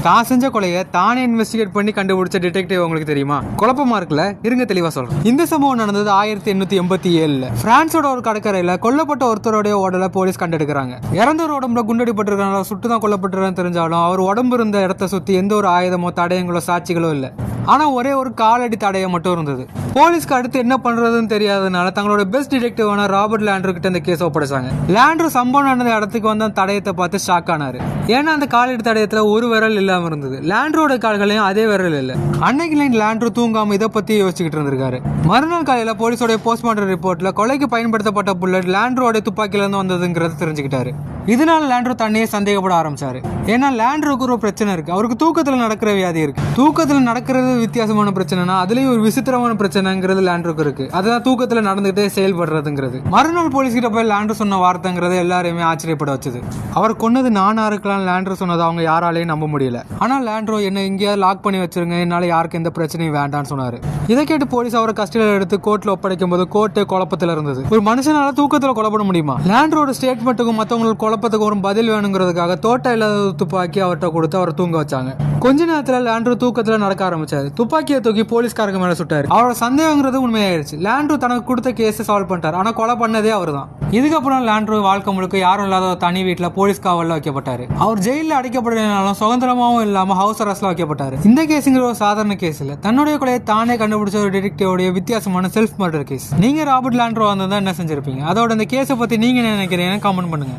தான் செஞ்ச கொலையை தானே இன்வெஸ்டிகேட் பண்ணி கண்டுபிடிச்ச டிடெக்டிவ் உங்களுக்கு தெரியுமா? குழப்பமா இருக்குல்ல, இருங்க தெளிவா சொல்றேன். இந்த சம்பவம் நடந்தது 1887. பிரான்ஸோட ஒரு கடற்கரையில கொல்லப்பட்ட ஒருத்தருடைய உடலை போலீஸ் கண்டெடுக்கிறாங்க. இறந்தவர் உடம்புல குண்டடிப்பட்டிருக்காங்க, சுட்டுதான் கொல்லப்பட்டிருக்கான்னு தெரிஞ்சாலும் அவர் உடம்பு இருந்த இடத்த சுத்தி எந்த ஒரு ஆயுதமோ தடயங்களோ சாட்சிகளோ இல்ல. ஆனா ஒரே ஒரு காலடி தடயம் மட்டும் இருந்தது. போலீஸ்க்கு அடுத்து என்ன பண்றதுன்னு தெரியாதனால தங்களோட பெஸ்ட் டிடெக்டிவான ராபர்ட் லேண்ட்ரூ கிட்ட இந்த கேஸ் ஒப்படைச்சாங்க. லேண்ட்ரூ சம்பவம் நடந்த இடத்துக்கு வந்து அந்த தடயத்தை பார்த்து ஷாக் ஆனாரு. ஏன்னா அந்த காலடி தடயத்துல ஒரு விரல் இல்லாம இருந்தது. லேண்ட்ரோட கால்களையும் அதே விரல் இல்ல. அன்னைக்கு லேண்ட்ரூ தூங்காம இதை பத்தி யோசிச்சுக்கிட்டு இருந்திருக்காரு. மறுநாள் காலையில போலீஸோட போஸ்ட்மார்ட்டம் ரிப்போர்ட்ல கொலைக்கு பயன்படுத்தப்பட்ட புல்லட் லேண்ட்ரோட துப்பாக்கில இருந்து வந்ததுங்கிறத தெரிஞ்சுக்கிட்டாரு. இதனால லேண்ட்ரூ தன்னையே சந்தேகப்பட ஆரம்பிச்சாரு. ஏன்னா லேண்ட்ரூக்கு ஒரு பிரச்சனை இருக்கு. அவருக்கு தூக்கத்துல நடக்கிற வியாதி இருக்கு. தூக்கத்துல நடக்கிறது வித்தியாசமான பிரச்சனைனா அதுலயும் ஒரு விசித்திரமான பிரச்சனைங்கிறது லேண்ட்ரூக்கு இருக்கு. அதான் தூக்கத்துல நடந்துகிட்டே செயல்படுறதுங்கிறது. மறுநாள் போலீஸ் கிட்ட போய் லேண்ட்ரூ சொன்ன வார்த்தைங்கிறது எல்லாரையுமே ஆச்சரியப்பட வச்சது. அவர் கொன்னது நானா இருக்கலாம் லேண்ட்ரூ சொன்னது அவங்க யாராலையும் நம்ப முடியல. ஆனா லேண்ட்ரூ என்ன இங்கேயாவது லாக் பண்ணி வச்சிருங்க, என்னால யாருக்கு எந்த பிரச்சனையும் வேண்டாம்னு சொன்னாரு. இதை கேட்டு போலீஸ் அவரை கஸ்டடியில் எடுத்து கோர்ட்ல ஒப்படைக்கும் போது கோர்ட்டே குழப்பத்துல இருந்தது. ஒரு மனுஷனால தூக்கத்துல கொலைப்பட முடியுமா? லேண்ட்ரோட ஸ்டேட்மெண்ட்டுக்கும் மற்றவங்களுக்கு குழப்பத்துக்கு ஒரு பதில் வேணுங்கிறதுக்காக தோட்டம் இல்லாத துப்பாக்கி அவர்கிட்ட கொடுத்து அவரை தூங்க வச்சாங்க. கொஞ்ச நேரத்துல லேண்ட்ரூ தூக்கத்துல நடக்க ஆரம்பிச்சாரு. துப்பாக்கியை தூக்கி போலீஸ்காரங்க மேல சுட்டாரு. அவரோட சந்தேகங்கிறது உண்மையாயிருச்சு. லேண்ட்ரூ தனக்கு கொடுத்த கேஸை சால்வ் பண்ணிட்டாரு. ஆனா கொலை பண்ணதே அவர் தான். இதுக்கப்புறம் லேண்ட்ரூ வாழ்க்கை முழுக்க யாரும் இல்லாத ஒரு தனி வீட்டுல போலீஸ் காவல்ல வைக்கப்பட்டாரு. அவர் ஜெயில அடைக்கப்பட்டனாலும் சுதந்திரமாவும் இல்லாம ஹவுஸ் அரெஸ்ட்ல வைக்கப்பட்டாரு. இந்த கேஸுங்கிற ஒரு சாதாரண கேஸ் இல்ல. தன்னுடைய கொலையை தானே கண்டுபிடிச்ச ஒரு டிடெக்டிவோட வித்தியாசமான செல்ஃப் மர்டர் கேஸ். நீங்க ராபர்ட் லேண்ட்ரூ வந்தா என்ன செஞ்சிருப்பீங்க? அதோட இந்த கேஸை பத்தி நீங்க என்ன நினைக்கிறீங்கன்னு கமெண்ட் பண்ணுங்க.